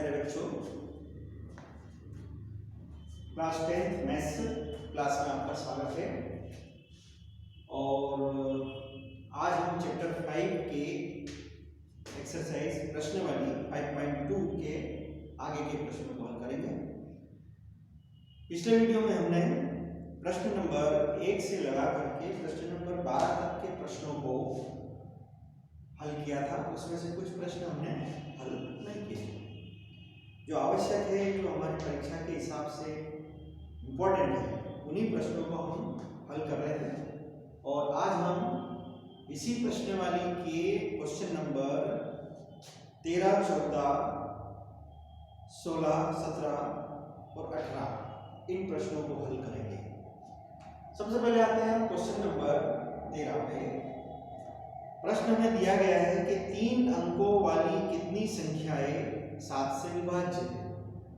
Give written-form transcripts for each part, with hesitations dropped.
प्यारे बच्चों, class 10 maths class में आपका स्वागत है। और आज हम चैप्टर 5 के एक्सरसाइज प्रश्नवाली 5.2 के आगे के प्रश्नों को हल करेंगे। पिछले वीडियो में हमने प्रश्न नंबर 1 से लगा करके प्रश्न नंबर 12 तक के प्रश्नों को हल किया था। उसमें से कुछ प्रश्न हमने हल नहीं किए जो आवश्यक है, जो हमारी परीक्षा के हिसाब से इम्पोर्टेंट है, उन्हीं प्रश्नों को हम हल कर रहे थे। और आज हम इसी प्रश्नवाली के क्वेश्चन नंबर 13, 14, 16, 17 और 18 इन प्रश्नों को हल करेंगे। सबसे पहले आते हैं क्वेश्चन नंबर 13 पे। प्रश्न में दिया गया है कि 3 अंकों वाली कितनी संख्याएं 7 से विभाज्य है।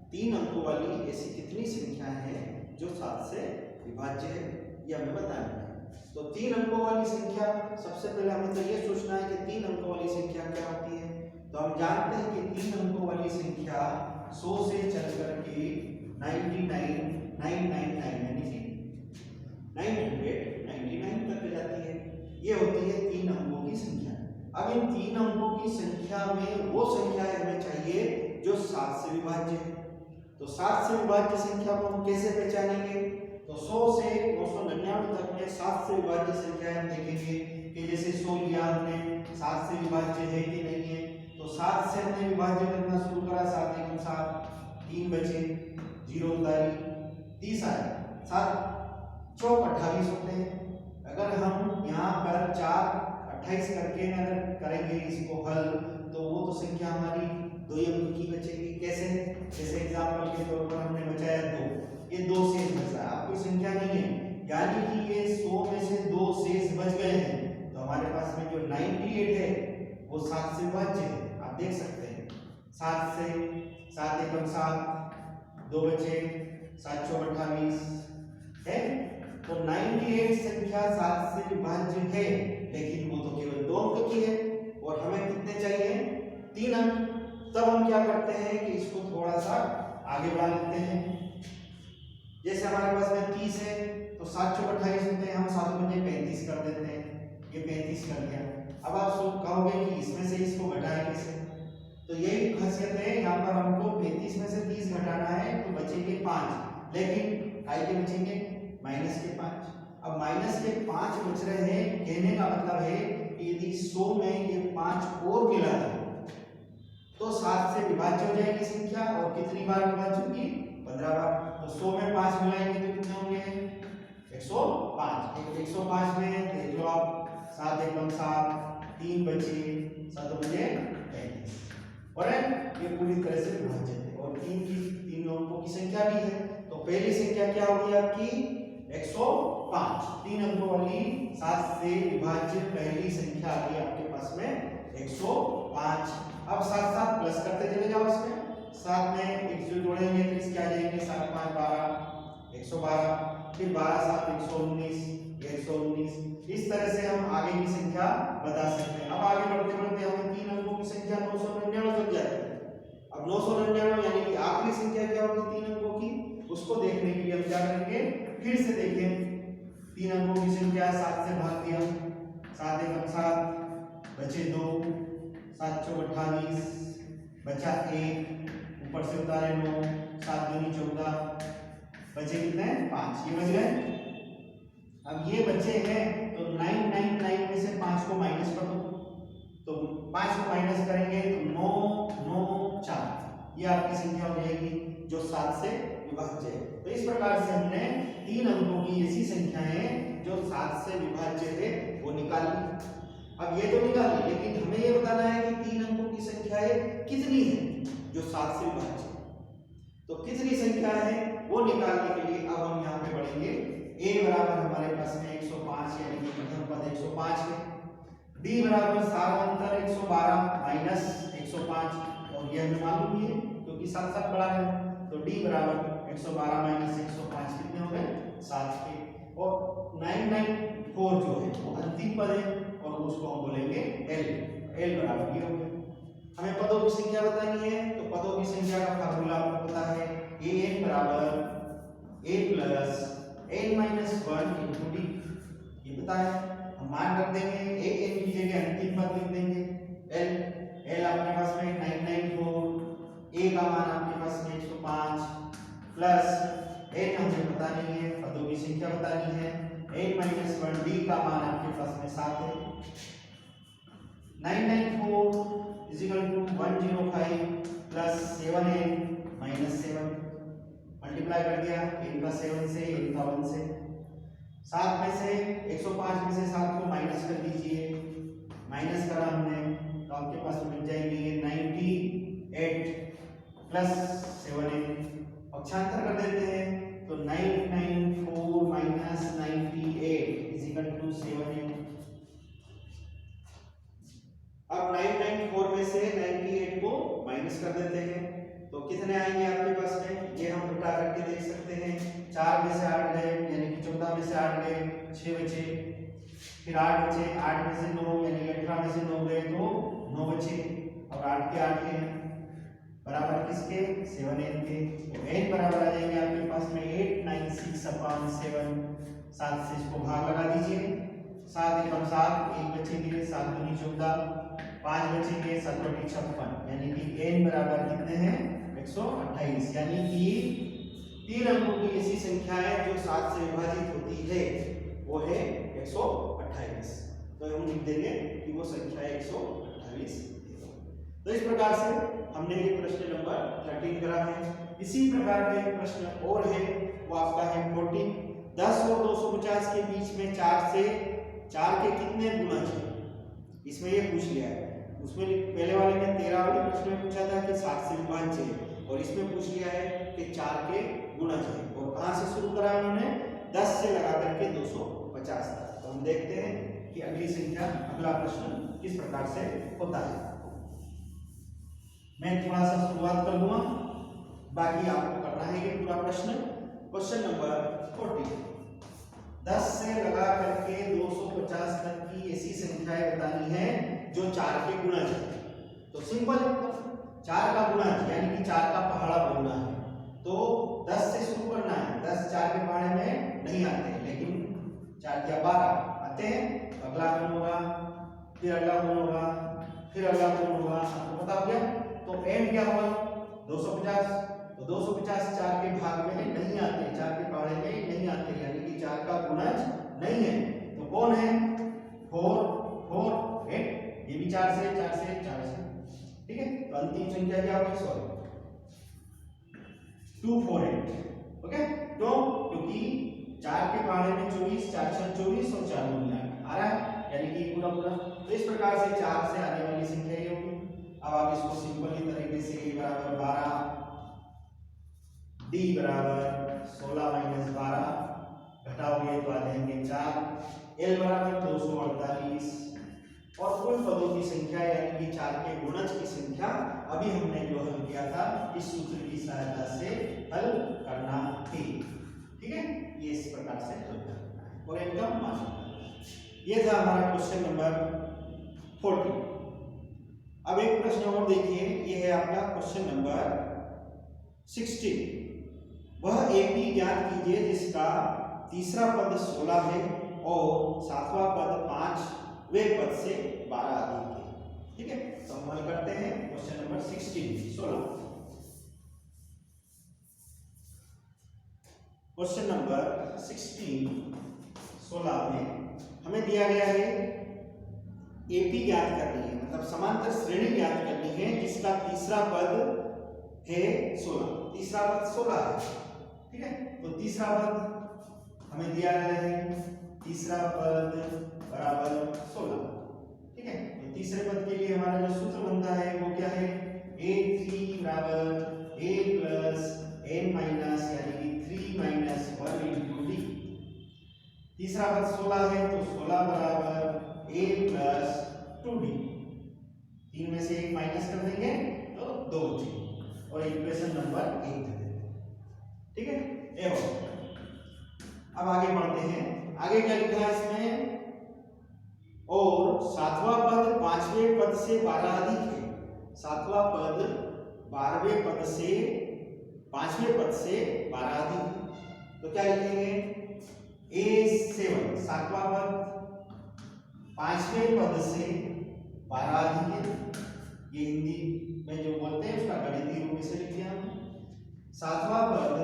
3 अंकों वाली ऐसी कितनी संख्याएं हैं जो 7 से विभाज्य है, यह हमें बताना है। तो 3 अंकों वाली संख्या, सबसे पहले हमें तो ये सोचना है कि 3 अंकों वाली संख्या क्या होती है। तो हम जानते हैं कि 3 अंकों वाली संख्या 100 से चल करके 99999 यानी कि 999 तक जाती है। ये होती है 3 अंकों की संख्या। अब इन 3 अंकों की संख्या में वो संख्याएं हमें चाहिए जो 7 से विभाज्य है। तो 7 से विभाज्य संख्या को हम कैसे पहचानेंगे? तो 100 से 999 तक में 7 से विभाज्य संख्याएं हम देखेंगे कि जैसे 100 लिया हमने, 7 से विभाज्य है कि नहीं है। तो 7 से हमने विभाज्य करना शुरू करा, 7 एकम 7, 3 बचे, 0 उतारी, 30 आए, 7 चौक 28 होते हैं। अगर हम यहाँ पर 4 28 करके अगर करेंगे इसको हल, तो वो तो संख्या हमारी 2 अंक की बचेगी। कैसे? जैसे एग्जांपल के तौर पर हमने बचाया 2, ये 2 शेष बचा, अब कोई संख्या नहीं है, यानी कि ये 100 में से 2 शेष बच गए हैं। तो हमारे पास में जो 98 है वो 7 से विभाज्य है। आप देख सकते हैं 7 से 7 एकम 7, 2 बचे, 7 चौक 28 है। तो 98 संख्या 7 से विभाज्य है, लेकिन वो तो केवल 2 अंक की है और हमें कितने चाहिए? 3 अंक। तब हम क्या करते हैं कि इसको थोड़ा सा आगे बढ़ा लेते हैं। जैसे हमारे पास में 30 है तो 7 चौक 28 होते हैं, हम 7 बजे 35 कर देते हैं, ये 35 कर दिया। अब आप कहोगे कि इसमें से इसको घटाएं कैसे? तो यही खासियत है, यहाँ पर हमको 35 में से 30 घटाना है तो बचेंगे 5, लेकिन आई के बचेंगे माइनस के 5। अब माइनस के 5 बच रहे हैं, कहने का मतलब है कि यदि 100 में ये 5 और मिला था तो 7 से विभाज्य हो जाएगी संख्या। और कितनी बार विभाज्य होगी? 15 बार। तो 100 में 5 मिलाएंगे तो कितने होंगे? 105। 105 में देख लो आप, 7 एकम 7, 3 बचे, 7 बजे 35 और ये पूरी तरह से विभाज्य है और 3 अंकों की संख्या भी है। तो पहली संख्या क्या होगी आपकी? 105। 3 अंकों वाली 7 से विभाज्य पहली संख्या आ गई आपके पास में 105। अब साथ साथ प्लस करते चले जाओ इसमें, 7 में 1 जो जोड़ेंगे तो इसके आ जाएंगे 7 5 12, 112, फिर 12 7 119, 119। इस तरह से हम आगे की संख्या बता सकते हैं। अब आगे बढ़ते बढ़ते हमें 3 अंकों की संख्या 999 तक जाती है। अब 999 यानी कि आखिरी संख्या क्या होगी 3 अंकों की, उसको देखने के लिए हम क्या करेंगे? फिर से देखें 3 अंकों की संख्या 7 से भाग दिया, 7 एकम 7, बचे 2, 7 चौक 28, बचा 1, ऊपर से उतारे 9, 7 दूनी 14, बचे कितने? 5, ये बच गए। अब ये बचे हैं तो 999 में से 5 को माइनस कर दो, तो 5 को माइनस करेंगे तो 9 9 4, ये आपकी संख्या हो जाएगी जो 7 से विभाज्य है। तो इस प्रकार से हमने 3 अंकों की ऐसी संख्याएं जो 7 से विभाज्य है वो निकाली। अब ये तो निकाली, लेकिन हमें ये बताना है कि 3 अंकों की संख्याएं कितनी है जो 7 से विभाज्य है। तो कितनी संख्या है वो निकालने के लिए अब हम यहाँ पे बढ़ेंगे। a बराबर हमारे पास में 105 यानी कि प्रथम पद 105 है। d बराबर सारांतर 112 माइनस 105 और यह हमें मालूम ही है क्योंकि साथ साथ बढ़ा है। तो d बराबर 112 माइनस 105 कितने हो गए? 7 के। और 994 जो है वो अंतिम पद है और उसको हम बोलेंगे l। l बराबर ये हो गया। हमें पदों की संख्या बतानी है, तो पदों की संख्या का फार्मूला आपको पता है, an बराबर a plus n minus 1 into d, ये पता है। हम मान रख देंगे, a n की जगह अंतिम पद लिख देंगे l आपके पास में 994, a का मान आपके पास में 105 प्लस n हमें पता नहीं है, पदों की संख्या बतानी है, n माइनस 1 d का मान आपके पास में 7 है। 994 is equal to 105 plus 7n minus 7, multiply कर दिया, n का 7 से, n का 1 से, 7 में से 105 में से 7 को माइनस कर दीजिए, माइनस करा हमने तो आपके पास मिल जाएंगे 98 प्लस 7n, पक्षांतर कर देते हैं तो 994 minus 98 is equal to 7n। अब 994 में से 98 को माइनस कर देते हैं तो कितने आएंगे आपके पास में, ये हम उल्टा करके देख सकते हैं। 4 में से 8 गए यानी कि 14 में से 8 गए, 6 बचे, फिर 8 बचे, 8 में से 9 यानी 18 में से 9 गए तो 9 बचे, और 8 के 8 हैं बराबर किसके, 7n के। तो n बराबर आ जाएंगे आपके पास में 896 अपॉन 7, 7 से इसको भाग लगा दीजिए, 7 एकम 7, 1 बचेंगे, 7 दूनी 14, 5 बचेंगे, 7 बटी 56, यानी कि n बराबर कितने हैं, 128, यानी कि 3 अंकों की ऐसी संख्या है जो 7 से विभाजित होती है, वो है 128। तो हम लिख देंगे कि वो संख्या है 128। तो इस प्रकार से हमने ये प्रश्न नंबर 13 करा है। इसी प्रकार का एक प्रश्न और है, वो आपका है 14। 10 और 250 के बीच में 4 के कितने गुणज है, इसमें ये पूछ लिया है। उसमें पहले वाले में 13 वाले प्रश्न में पूछा था कि 7 से विभाज्य है, और इसमें पूछ लिया है कि 4 के गुणज है। और कहां से शुरू करा उन्होंने, 10 से लगा करके 250 तक। तो हम देखते हैं कि अगली संख्या, अगला प्रश्न किस प्रकार से होता है। मैं थोड़ा सा शुरुआत कर दूंगा, बाकी आपको करना है ये पूरा प्रश्न। क्वेश्चन नंबर 14, 10 से लगा करके 250 तक की ऐसी संख्याएं बतानी है जो 4 के गुणज है। तो सिंपल, 4 का गुणज यानी कि 4 का पहाड़ा बोलना है, तो 10 से शुरू करना है। 10 4 के पहाड़े में नहीं आते, लेकिन 4 या 12 आते हैं। तो अगला कौन होगा, फिर अगला कौन होगा, फिर अगला कौन होगा, आपको पता हो गया। तो n क्या होगा, 250। तो 250 4 के भाग में नहीं आते, 4 के पहाड़े में नहीं आते, यानी कि 4 का गुणज नहीं है। तो कौन है, 4 4 8, ये भी 4 से, 4 से, 4 से, ठीक है। तो अंतिम संख्या क्या होगी, सॉरी 248, ओके। तो क्योंकि 4 के पहाड़े में 24, 4 4 24 और 4 9 आ रहा है, यानी कि पूरा पूरा। तो इस प्रकार से 4 से आने वाली संख्या ये होगी। अब आप इसको सिंपल तरीके से a बराबर 12, d बराबर 16 माइनस 12 घटाओगे तो आ जाएंगे 4, l बराबर 248, और कुल पदों की संख्या यानी कि 4 के गुणज की संख्या अभी हमने जो हल किया था इस सूत्र की सहायता से हल करना थी, ठीक है। ये इस प्रकार से हल करना है और इनका मान, ये था हमारा क्वेश्चन नंबर 14। अब एक प्रश्न और देखिए, ये है आपका क्वेश्चन नंबर 16। वह एपी ज्ञात कीजिए जिसका तीसरा पद 16 है और सातवां पद 5वें पद से 12 अधिक है, ठीक है। तो हम हल करते हैं क्वेश्चन नंबर 16। क्वेश्चन नंबर 16 में हमें दिया गया है एपी ज्ञात करनी है, मतलब समांतर श्रेणी ज्ञात करनी है जिसका तीसरा पद है 16। तीसरा पद 16 है, ठीक है। तो तीसरा पद हमें दिया गया है, तीसरा पद बराबर 16, ठीक है। तो तीसरे पद के लिए हमारा जो सूत्र बनता है वो क्या है, a3 बराबर a प्लस n माइनस यानी कि 3 माइनस 1 इंटू d। तीसरा पद 16 है तो 16 बराबर a प्लस 2d, 3 में से 1 माइनस कर देंगे तो 2 बचेंगे, और इक्वेशन नंबर 1 दे देंगे, ठीक है। ए हो, अब आगे बढ़ते हैं। आगे क्या लिखा है इसमें, और सातवां पद 5वें पद से 12 अधिक है। सातवां पद 12वें पद से 5वें पद से 12 अधिक है। तो क्या लिखेंगे A7 सातवां पद 5वें पद से 12 अधिक है। ये हिंदी में जो बोलते हैं उसका गणितीय रूप से लिख दिया हमने। सातवां पद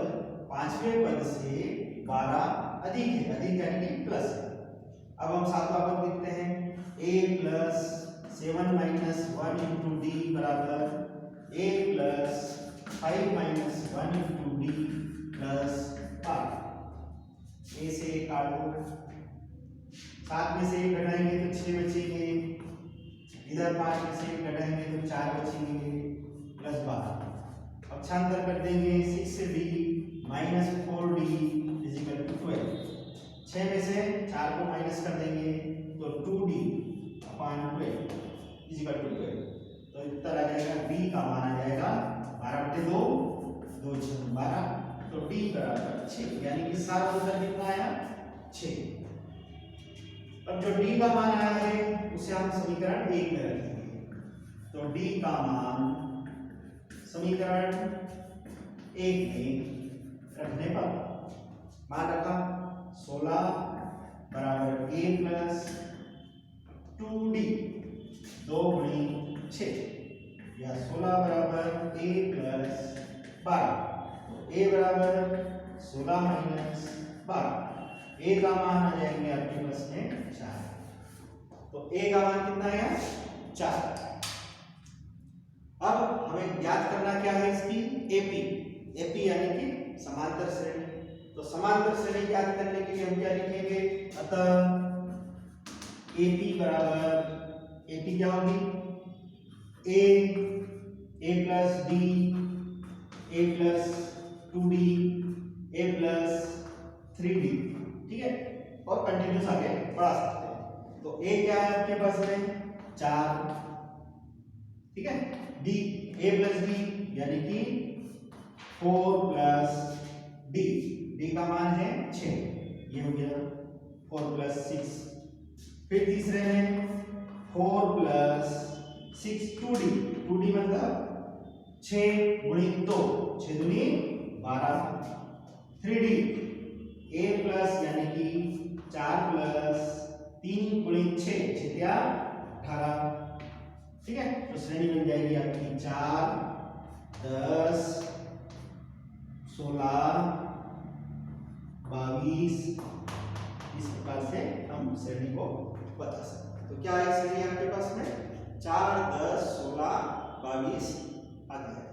5वें पद से 12 अधिक है, अधिक यानी कि प्लस है। अब हम सातवां पद लिखते हैं a plus 7 minus 1 into D बराबर a plus 5 minus 1 into D plus 5। ए से काट दो, 7 में से 1 घटाएंगे तो 6 बचेंगे, इधर 5 में से 1 घटाएंगे तो 4 बचेंगे प्लस 12। अब छांतर कर देंगे 6d minus 4d is equal to 12। 6 में से 4 को माइनस कर देंगे तो 2d अपॉन 12 इजिकल टू 12। तो उत्तर आ जाएगा d का मान आ जाएगा 12/2 2 6 12। तो d बराबर 6 यानी कि सारा उत्तर कितना आया 6। अब जो d का मान आया है उसे हम समीकरण 1 में रखेंगे। तो d का मान समीकरण 1 में रखने पर मान रखा 16 बराबर a प्लस 2d 2 गुणी 6 या 16 बराबर a प्लस 12। तो a बराबर 16 माइनस 12। a का मान आ जाएंगे आपके पास में 4। तो a का मान कितना आया 4। अब हमें ज्ञात करना क्या है इसकी एपी। एपी यानी कि समांतर श्रेणी। तो समांतर श्रेणी ज्ञात करने के लिए हम क्या लिखेंगे, अतः एपी बराबर एपी क्या होगी A plus D A plus 2d A plus 3d। ठीक है, और कंटिन्यूस आगे बढ़ा सकते हैं। तो ए क्या है आपके पास में 4। ठीक है, डी ए प्लस डी यानी कि 4 प्लस डी, डी का मान है 6, ये हो गया 4 प्लस 6। फिर तीसरे में 4 प्लस 6 2d, 2d मतलब 6 गुणित 2 6 दूनी 12। 3d a प्लस यानी कि 4 प्लस 3 गुणित 6 6 18। ठीक है, तो श्रेणी बन जाएगी आपकी 4 10 16 22। इस प्रकार से हम श्रेणी को बता सकते हैं। तो क्या है श्रेणी आपके पास में 4 10 16 22 आदि है।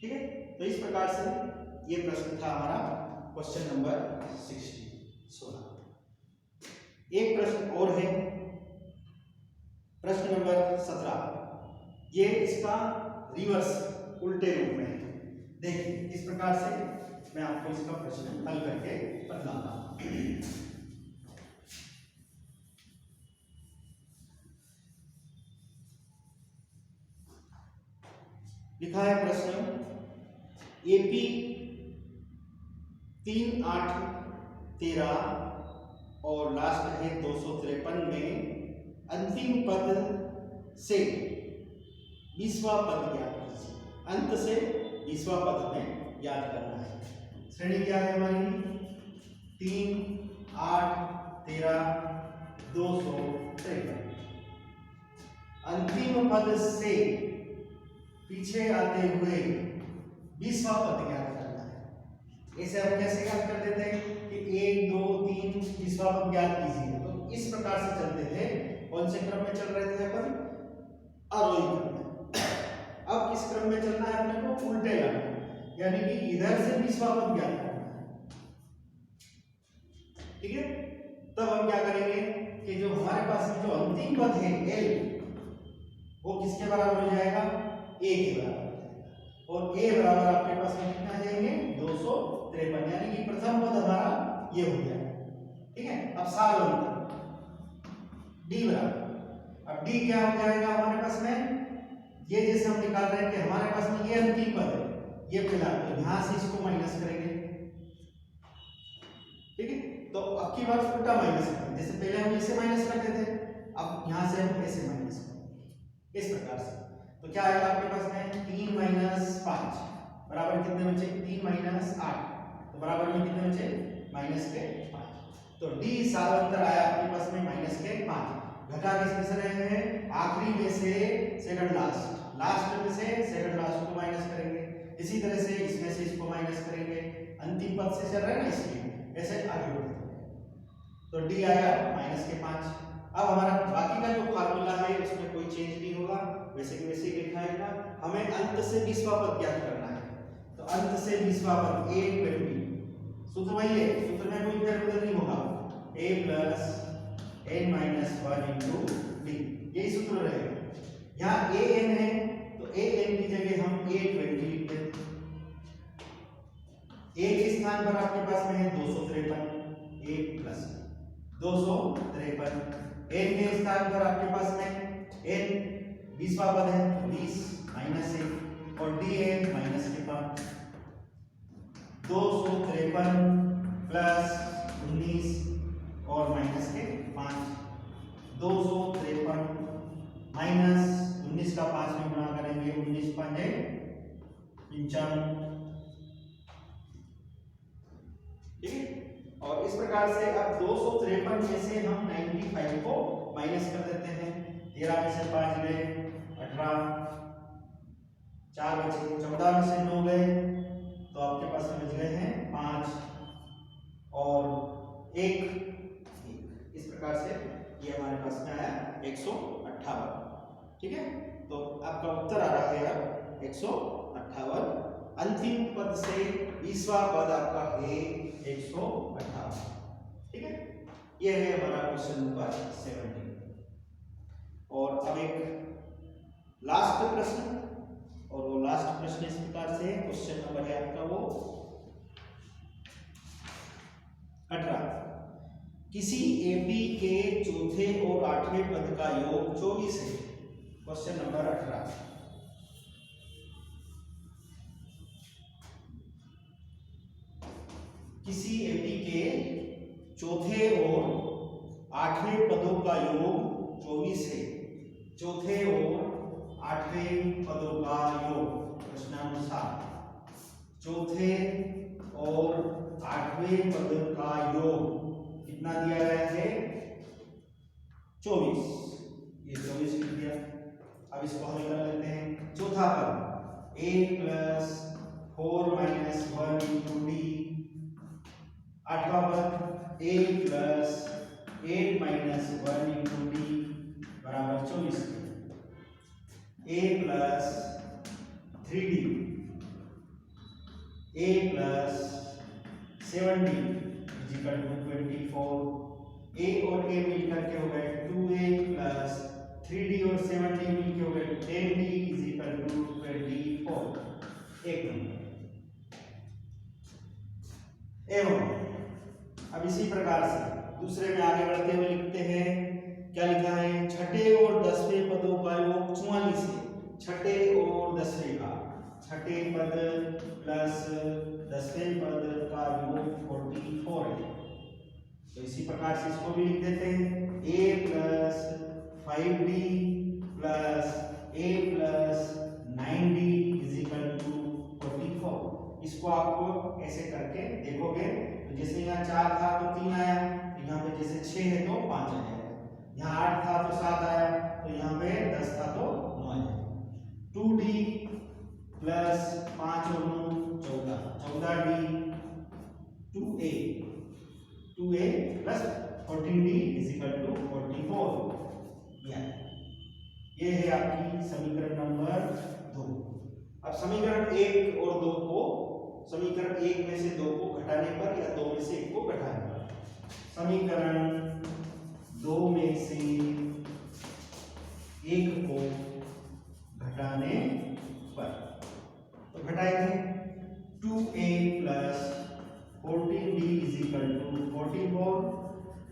ठीक है, तो इस प्रकार से ये प्रश्न था हमारा क्वेश्चन नंबर 16। एक प्रश्न और है, प्रश्न नंबर 17। ये इसका रिवर्स उल्टे रूप में है। देखिए इस प्रकार से मैं आपको इसका प्रश्न हल करके बताऊंगा। लिखा है प्रश्न एपी 3 8 13 और लास्ट है 253 में अंतिम पद से 20वां पद ज्ञात कीजिए। अंत से 20वां पद हमें याद करना है। श्रेणी क्या है हमारी 3 8 13 253। अंतिम पद से पीछे आते हुए 20वां पद ज्ञात करना है। इसे हम कैसे ज्ञात कर देते हैं कि 1 2 3 20वां पद ज्ञात कीजिए। तो इस प्रकार से चलते थे। कौन से क्रम में चल रहे थे अपन, आरोही क्रम में। अब किस क्रम में चलना है अपने को, उल्टे लाना, यानी कि इधर से 20वां पद ज्ञात करना है। ठीक है, तब हम क्या करेंगे कि जो हमारे पास जो अंतिम पद है l, वो किसके बराबर हो जाएगा, a के बराबर हो जाएगा। और a बराबर आपके पास में कितना आ जाएंगे 253, यानी कि प्रथम पद हमारा ये हो गया। ठीक है, अब साल अंतर d बराबर, अब d क्या हो जाएगा हमारे पास में, ये जैसे हम निकाल रहे हैं कि हमारे पास में ये अंतिम पद है, ये पहला, तो यहां से इसको माइनस करेंगे। ठीक है, तो अब की बार उल्टा माइनस करेंगे। जैसे पहले हम इसे माइनस करते थे, अब यहां से हम ऐसे माइनस करेंगे इस प्रकार से। तो क्या आएगा आपके पास में 3 माइनस 5 बराबर कितने बचे 3 माइनस 8, तो बराबर में कितने बचे माइनस के 5। तो डी सार्वंतर आया आपके पास में माइनस के 5। घटा किसमें से रहे हैं आखिरी में से सेकंड लास्ट में से सेकंड लास्ट को माइनस करेंगे, इसी तरह से इसमें से इसको माइनस करेंगे, अंतिम पद से चल रहा है ना इसलिए ऐसे आगे बढ़ते। तो डी आया माइनस के 5। अब हमारा बाकी का जो फार्मूला है उसमें कोई चेंज नहीं होगा, वैसे के वैसे ही लिखा है। हमें अंत से 20वां पद ज्ञात करना है, तो अंत से 20वां पद a 20 सूत्र वही है, सूत्र में कोई फेरबदल नहीं होगा, a plus n minus 1 into D, यही सूत्र रहेगा। यहाँ a n है तो a n की जगह हम a 20 लिख देते हैं। a के स्थान पर आपके पास में है 253, 1 प्लस 253, n के स्थान पर आपके पास में n 20वां पद है 20 माइनस 1 और डी है माइनस के 5, 253 प्लस 19 और माइनस के 5, 253 माइनस 19 का 5 में गुणा करेंगे, 19 पंजे 95, ठीक है। और इस प्रकार से अब 253 में से हम 95 को माइनस कर देते हैं, 13 में से 5 गए 18, 4 बचे, 14 में से 9 गए तो आपके पास में बच गए हैं 5 और 1। इस प्रकार से ये हमारे पास में आया 158, ठीक है। तो आपका उत्तर आ रहा है अब 158, अंतिम पद से 20वां पद आपका है 158, ठीक है। ये है हमारा क्वेश्चन नंबर 17। और अब एक लास्ट प्रश्न, और वो लास्ट प्रश्न इस प्रकार से क्वेश्चन नंबर है आपका वो 18। किसी एपी के चौथे और आठवें पद का योग 24 है। Question number 18। किसी एपी के चौथे और आठवें पदों का योग 24 है। चौथे और आठवें पदों का योग प्रश्नानुसार चौथे और आठवें पद का योग कितना दिया गया है 24, ये 24 लिख दिया। अब इसको हल कर लेते हैं। चौथा पद a plus 4 minus 1 into D, आठवां पद a plus 8 minus 1 into D बराबर 24, a plus 3d, a plus 7d equal to 24, a और a मिलकर के हो गए 2a प्लस 3d और 7d मिलकर हो गए 10d इक्वल टू 24। एक नंबर। एवं अब इसी प्रकार से दूसरे में आगे बढ़ते हुए लिखते हैं, क्या लिखा है, छठे और 10वें पदों का योग 44 है। छठे और 10वें का, छठे पद प्लस 10वें पद का योग 44 है। तो इसी प्रकार से इसको भी लिख देते हैं, a plus 5d plus a plus 9d is equal to 44। इसको आपको ऐसे करके देखोगे तो जैसे यहाँ 4 था तो 3 आया, तो यहाँ पे जैसे 6 है तो 5 आया, यहाँ 8 था तो 7 आया, तो यहाँ पे 10 था तो 9 आया। 2d प्लस 5 और 9 14, 14d 2a plus 14d is equal to 44। ये है आपकी समीकरण नंबर 2। अब समीकरण 1 और 2 को, समीकरण 1 में से 2 को घटाने पर या 2 में से 1 को घटाने पर, समीकरण 2 में से 1 को घटाने पर, तो घटाएंगे 2a plus 14d is equal to 44,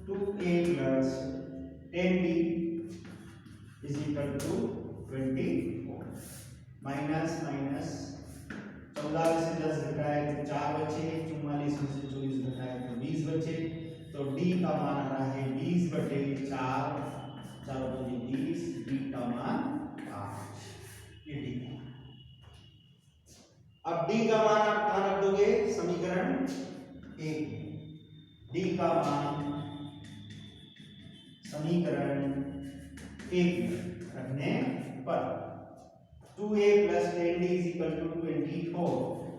2a plus 10d is equal to 24, minus minus 14 में से 10 घटाए तो 4 बचे, 44 में से 24 घटाए तो 20 बचे, तो d का मान आ रहा है 20/4, 4 20, d का मान 5। ये डी का मान। अब डी का मान आप कहां रख दोगे? समीकरण 1 में। डी का मान समीकरण 1 में रखने पर 2a plus 10d is equal to 24.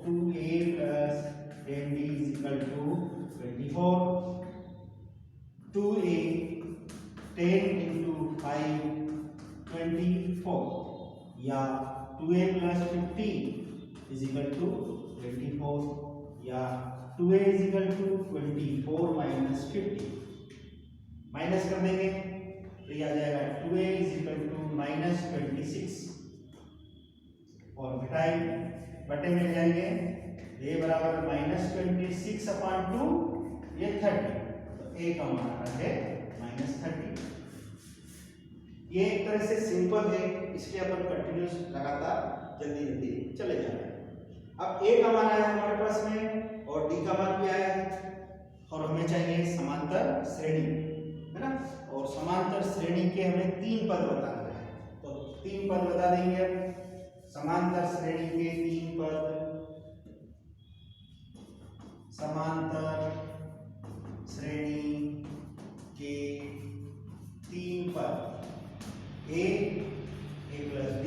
2a plus 10d is equal to 24. 2a 10 into 5 24 या 2a plus 15 is equal to 24 या 2a is equal to 24 minus 50 minus कर देंगे तो ये आ जाएगा 2a is equal to minus 26 और घटाएंगे बटे में जाएंगे a बराबर माइनस 26 अपॉन 2 ये 30 तो a का मान आता है माइनस 30। ये एक तरह से सिंपल है इसलिए अपन कंटिन्यूस लगातार जल्दी जल्दी चले जा रहे हैं। अब a का मान आया हमारे पास में और d का मान भी आया है और हमें चाहिए समांतर श्रेणी है ना। और समांतर श्रेणी के हमें 3 पद बताना है तो 3 पद बता देंगे। समांतर श्रेणी के 3 पद, समांतर श्रेणी के 3 पद a plus b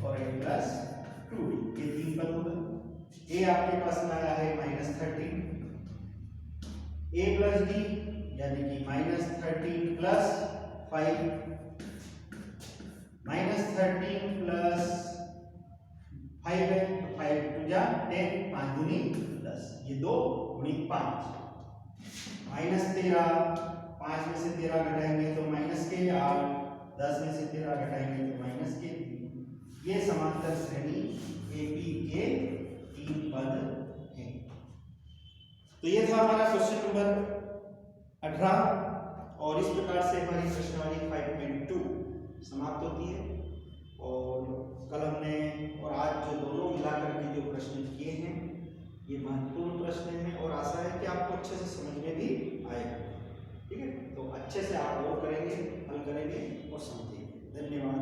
और a plus 2d ये 3 पद होगा। a आपके पास में आया है माइनस 13, a plus d यानी कि माइनस 13 प्लस 5, माइनस 13 प्लस 5 है तो 5 टू जा 10, 5 दूनी 10 ये 2 गुणित 5 माइनस 13, 5 में से 13 घटाएंगे तो माइनस के 8, 10 में से 13 घटाएंगे तो माइनस के 3। ये समांतर श्रेणी एपी के 3 पद हैं। तो ये था हमारा क्वेश्चन नंबर 18 और इस प्रकार से हमारी प्रश्नावली 5.2 समाप्त होती है। और कल हमने और आज जो दोनों मिलाकर के जो प्रश्न किए हैं ये महत्वपूर्ण प्रश्न हैं और आशा है कि आपको अच्छे से समझ में भी आएगा। ठीक है, तो अच्छे से आप और करेंगे, हल करेंगे और समझेंगे। धन्यवाद।